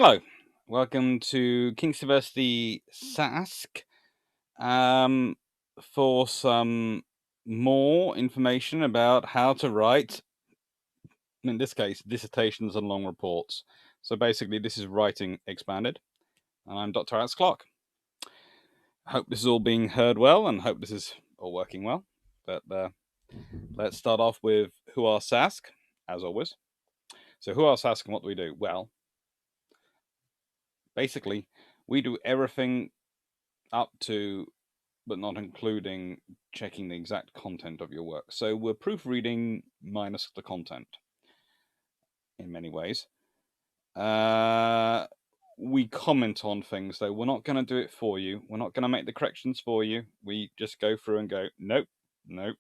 Hello, welcome to King's University SASC for some more information about how to write, in this case, dissertations and long reports. So basically, this is writing expanded, and I'm Dr. Alex Clark. I hope this is all being heard well, and hope this is all working well. But let's start off with who are SASC, as always. So who are SASC and what do we do? Well, basically, we do everything up to, but not including, checking the exact content of your work. So we're proofreading minus the content in many ways. We comment on things, though. We're not going to do it for you. We're not going to make the corrections for you. We just go through and go, nope, nope.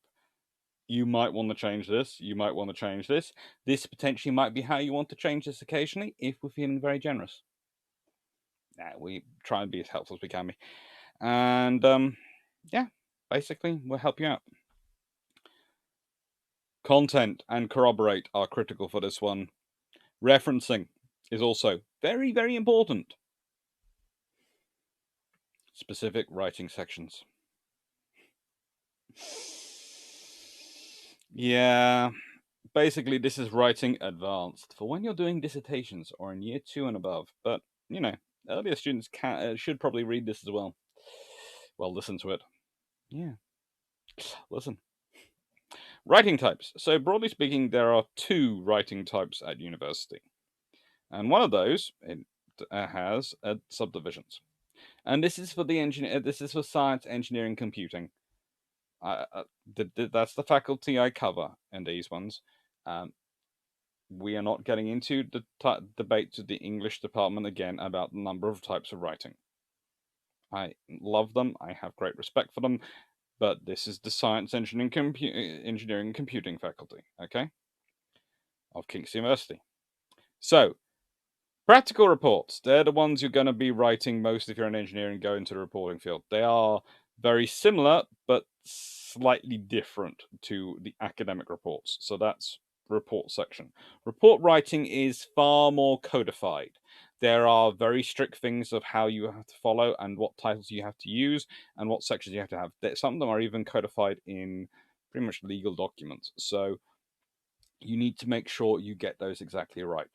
You might want to change this. You might want to change this. This potentially might be how you want to change this occasionally if we're feeling very generous. We try and be as helpful as we can be. And yeah, basically, we'll help you out. Content and corroborate are critical for this one. Referencing is also very, very important. Specific writing sections. Yeah, basically this is writing advanced for when you're doing dissertations or in year 2 and above. But, you know, earlier students should probably read this as well. Well, listen to it. Yeah, listen. Writing types. So broadly speaking, there are 2 writing types at university. And one of those has subdivisions. And this is for the engineer. This is for science, engineering, computing. That's the faculty I cover in these ones. We are not getting into the debate with the English department again about the number of types of writing. I love them. I have great respect for them. But this is the science, engineering, and computing faculty, okay, of King's University. So, practical reports. They're the ones you're going to be writing most if you're an engineer and go into the reporting field. They are very similar, but slightly different to the academic reports. So that's report section. Report writing is far more codified. There are very strict things of how you have to follow and what titles you have to use and what sections you have to have. Some of them are even codified in pretty much legal documents. So you need to make sure you get those exactly right.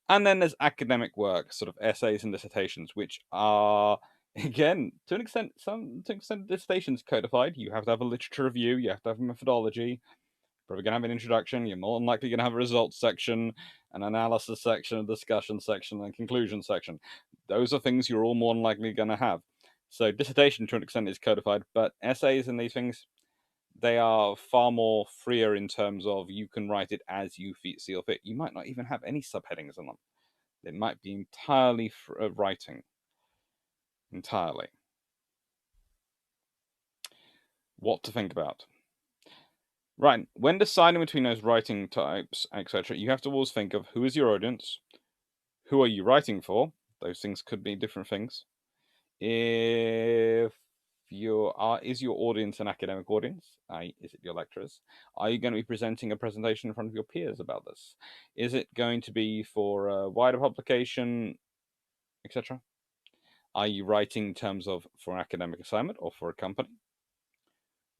And then there's academic work, sort of essays and dissertations, which are, again, to an extent, dissertations codified. You have to have a literature review, you have to have a methodology, probably going to have an introduction, you're more than likely going to have a results section, an analysis section, a discussion section, and a conclusion section. Those are things you're all more than likely going to have. So dissertation, to an extent, is codified, but essays and these things, they are far more freer in terms of you can write it as you see fit. You might not even have any subheadings on them. It might be entirely writing. Entirely. What to think about. Right, when deciding between those writing types, etc., you have to always think of who is your audience, who are you writing for. Those things could be different things. If is your audience an academic audience? Is it your lecturers? Are you going to be presenting a presentation in front of your peers about this? Is it going to be for a wider publication, etc.? Are you writing in terms of for an academic assignment or for a company?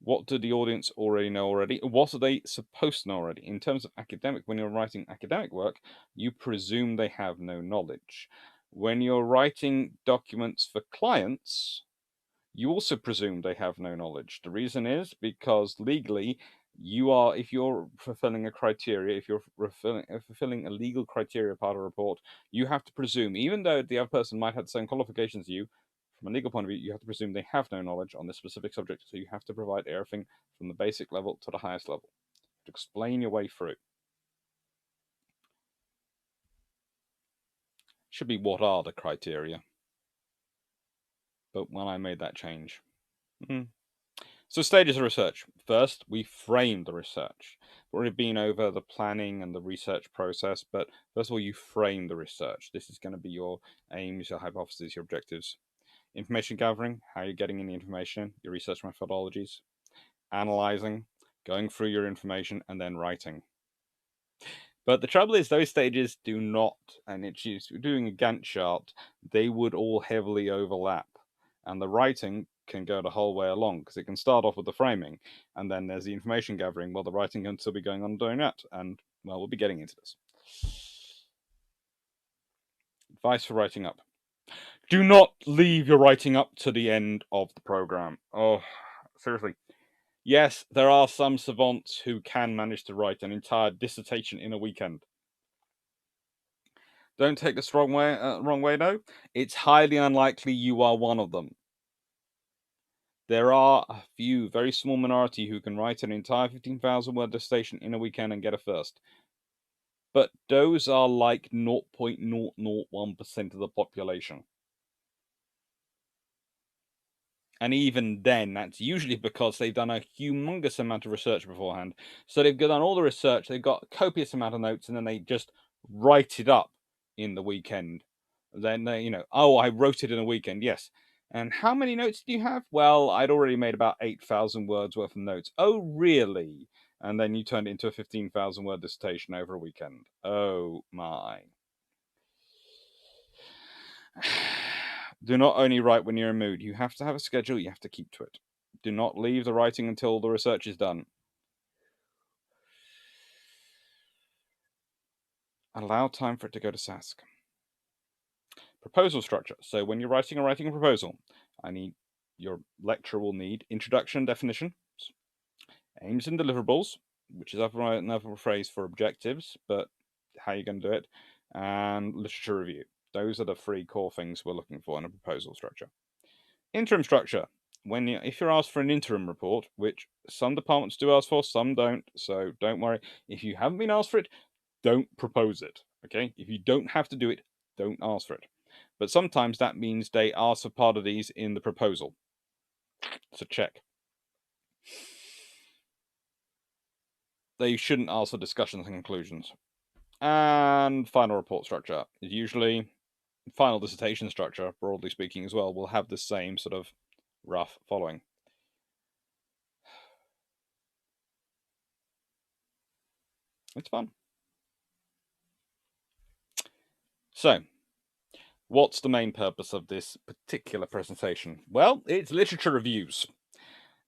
What do the audience already know already? What are they supposed to know already? In terms of academic, when you're writing academic work, you presume they have no knowledge. When you're writing documents for clients, you also presume they have no knowledge. The reason is because legally, if you're fulfilling a criteria, if you're fulfilling a legal criteria part of a report, you have to presume, even though the other person might have the same qualifications as you, from a legal point of view, you have to presume they have no knowledge on this specific subject. So you have to provide everything from the basic level to the highest level to explain your way through. Should be what are the criteria. But when I made that change. So stages of research. First, we frame the research. We've already been over the planning and the research process, but first of all, you frame the research. This is going to be your aims, your hypotheses, your objectives. Information gathering, how you're getting in the information, your research methodologies. Analyzing, going through your information, and then writing. But the trouble is, those stages do not, and if you're doing a Gantt chart, they would all heavily overlap. And the writing can go the whole way along, because it can start off with the framing, and then there's the information gathering, while the writing can still be going on doing that. And, well, we'll be getting into this. Advice for writing up. Do not leave your writing up to the end of the program. Oh, seriously. Yes, there are some savants who can manage to write an entire dissertation in a weekend. Don't take this wrong way, though. It's highly unlikely you are one of them. There are a few, very small minority who can write an entire 15,000 word dissertation in a weekend and get a first. But those are like 0.001% of the population. And even then, that's usually because they've done a humongous amount of research beforehand. So they've done all the research, they've got a copious amount of notes, and then they just write it up in the weekend. Then they, oh, I wrote it in a weekend, yes. And how many notes do you have? Well, I'd already made about 8,000 words worth of notes. Oh, really? And then you turned it into a 15,000 word dissertation over a weekend. Oh, my. Do not only write when you're in a mood. You have to have a schedule. You have to keep to it. Do not leave the writing until the research is done. Allow time for it to go to SASC. Proposal structure. So when you're writing a proposal, your lecturer will need introduction and definitions, aims and deliverables, which is another phrase for objectives, but how you're going to do it, and literature review. Those are the three core things we're looking for in a proposal structure. Interim structure. If you're asked for an interim report, which some departments do ask for, some don't, so don't worry. If you haven't been asked for it, don't propose it, okay? If you don't have to do it, don't ask for it. But sometimes that means they ask for part of these in the proposal. So check. They shouldn't ask for discussions and conclusions. And final report structure is usually final dissertation structure, broadly speaking, as well, will have the same sort of rough following. It's fun. So, what's the main purpose of this particular presentation? Well, it's literature reviews.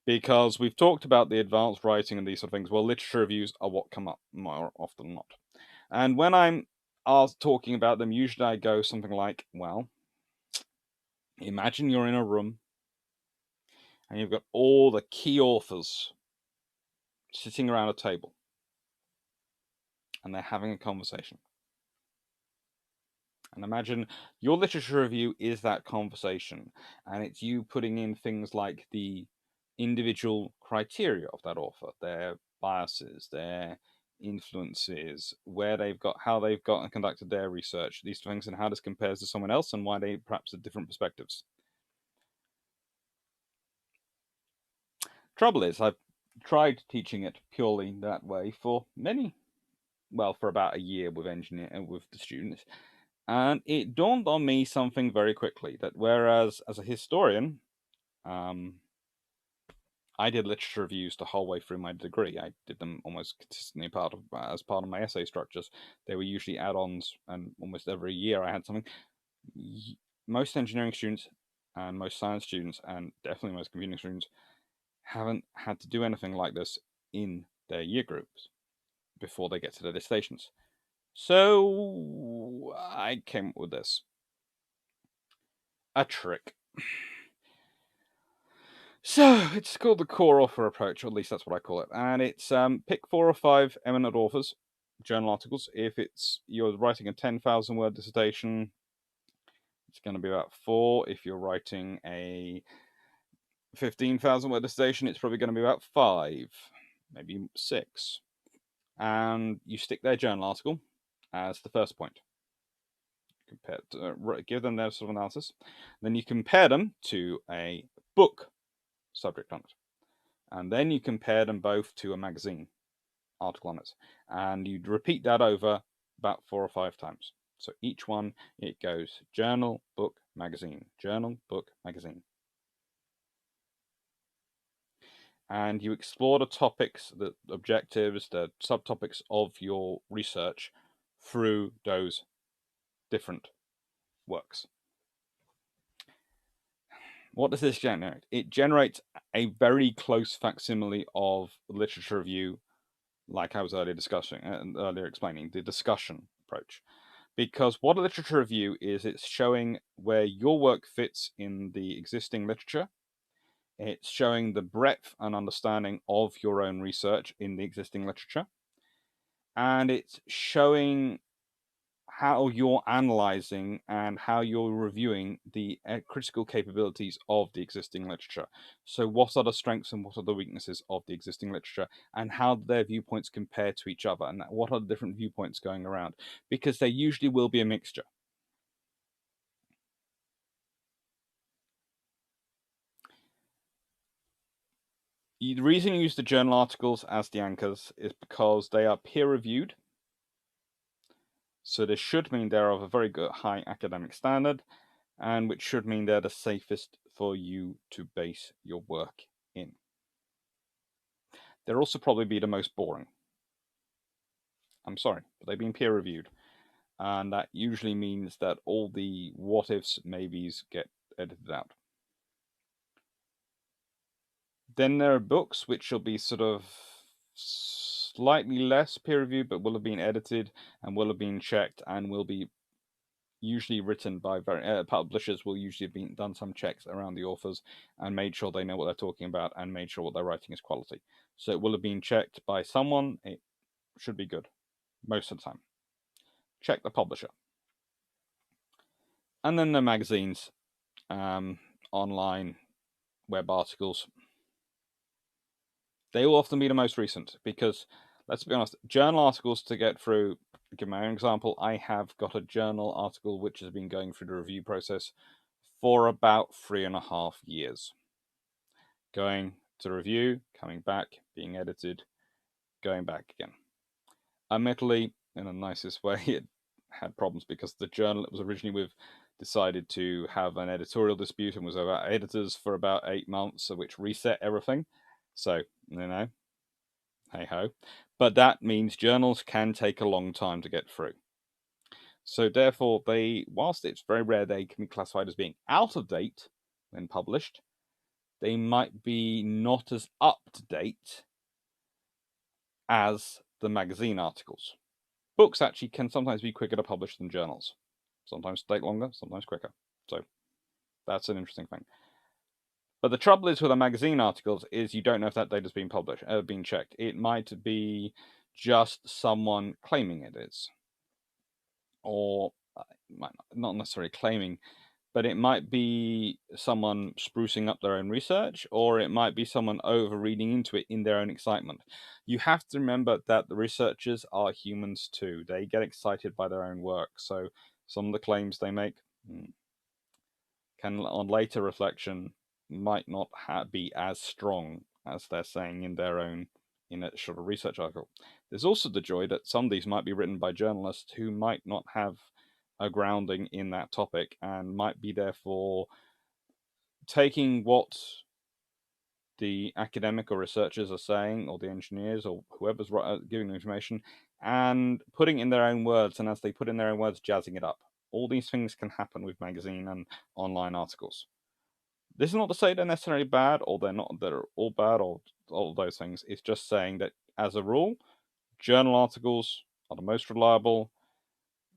Because we've talked about the advanced writing and these sort of things. Well, literature reviews are what come up more often than not. And when I'm talking about them, usually I go something like, well, imagine you're in a room and you've got all the key authors sitting around a table and they're having a conversation. And imagine your literature review is that conversation, and it's you putting in things like the individual criteria of that author, their biases, their influences, how they've got and conducted their research, these things, and how this compares to someone else, and why they perhaps have different perspectives. Trouble is, I've tried teaching it purely that way for about a year with the students. And it dawned on me something very quickly, that whereas as a historian, I did literature reviews the whole way through my degree. I did them almost consistently as part of my essay structures. They were usually add-ons, and almost every year I had something. Most engineering students and most science students, and definitely most computing students, haven't had to do anything like this in their year groups before they get to their dissertations. So I came up with this. A trick. So it's called the core author approach, or at least that's what I call it. And it's pick 4 or 5 eminent authors, journal articles. If you're writing a 10,000 word dissertation, it's going to be about 4. If you're writing a 15,000 word dissertation, it's probably going to be about 5, maybe 6. And you stick their journal article as the first point. Give them their sort of analysis. Then you compare them to a book subject on it. And then you compare them both to a magazine article on it. And you'd repeat that over about 4 or 5 times. So each one, it goes journal, book, magazine, journal, book, magazine. and you explore the topics, the objectives, the subtopics of your research through those different works. What does this generate? It generates a very close facsimile of literature review, like I was earlier explaining, the discussion approach. Because what a literature review is, it's showing where your work fits in the existing literature. It's showing the breadth and understanding of your own research in the existing literature. And it's showing how you're analyzing and how you're reviewing the critical capabilities of the existing literature. So what are the strengths and what are the weaknesses of the existing literature, and how their viewpoints compare to each other, and what are the different viewpoints going around, because there usually will be a mixture. The reason you use the journal articles as the anchors is because they are peer-reviewed. So this should mean they're of a very good high academic standard, and which should mean they're the safest for you to base your work in. They'll also probably be the most boring. I'm sorry, but they've been peer-reviewed. And that usually means that all the what-ifs, maybes get edited out. Then there are books which will be sort of slightly less peer-reviewed, but will have been edited and will have been checked and will be usually written by publishers will usually have done some checks around the authors and made sure they know what they're talking about and made sure what they're writing is quality. So it will have been checked by someone. It should be good most of the time. Check the publisher. And then the magazines, online, web articles. They will often be the most recent because, let's be honest, journal articles to get through. Give my own example. I have got a journal article which has been going through the review process for about 3.5 years. Going to review, coming back, being edited, going back again. Admittedly, in the nicest way, it had problems because the journal it was originally with decided to have an editorial dispute and was about editors for about 8 months, which reset everything. So, hey ho. But that means journals can take a long time to get through. So therefore, whilst it's very rare they can be classified as being out of date when published, they might be not as up to date as the magazine articles. Books actually can sometimes be quicker to publish than journals. Sometimes take longer, sometimes quicker. So that's an interesting thing. But the trouble is with the magazine articles is you don't know if that data's been published, been checked. It might be just someone claiming it is, or not necessarily claiming, but it might be someone sprucing up their own research, or it might be someone over reading into it in their own excitement. You have to remember that the researchers are humans too. They get excited by their own work. So some of the claims they make can, on later reflection, might not be as strong as they're saying in their own, in a sort of research article. There's also the joy that some of these might be written by journalists who might not have a grounding in that topic and might be therefore taking what the academic or researchers are saying, or the engineers or whoever's giving the information, and putting it in their own words, and as they put in their own words, jazzing it up. All these things can happen with magazine and online articles. This is not to say they're necessarily bad, or they're all bad, or all of those things. It's just saying that, as a rule, journal articles are the most reliable.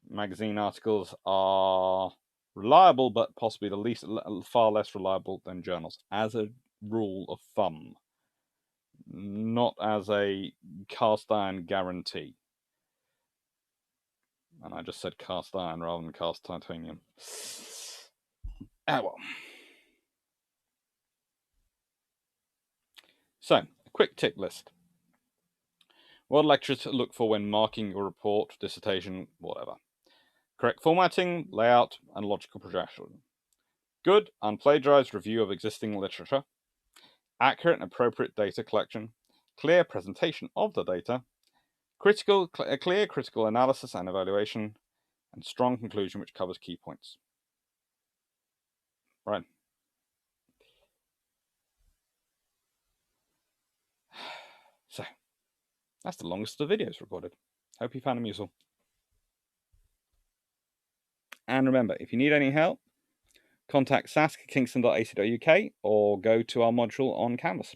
Magazine articles are reliable, but possibly far less reliable than journals, as a rule of thumb, not as a cast iron guarantee. And I just said cast iron rather than cast titanium. Well. So, a quick tick list. What lecturers to look for when marking your report, dissertation, whatever. Correct formatting, layout, and logical progression. Good, unplagiarized review of existing literature. Accurate and appropriate data collection. Clear presentation of the data. Clear critical analysis and evaluation. And strong conclusion which covers key points. Right. That's the longest of the videos recorded. Hope you found them useful. And remember, if you need any help, contact SASC@kingston.ac.uk or go to our module on Canvas.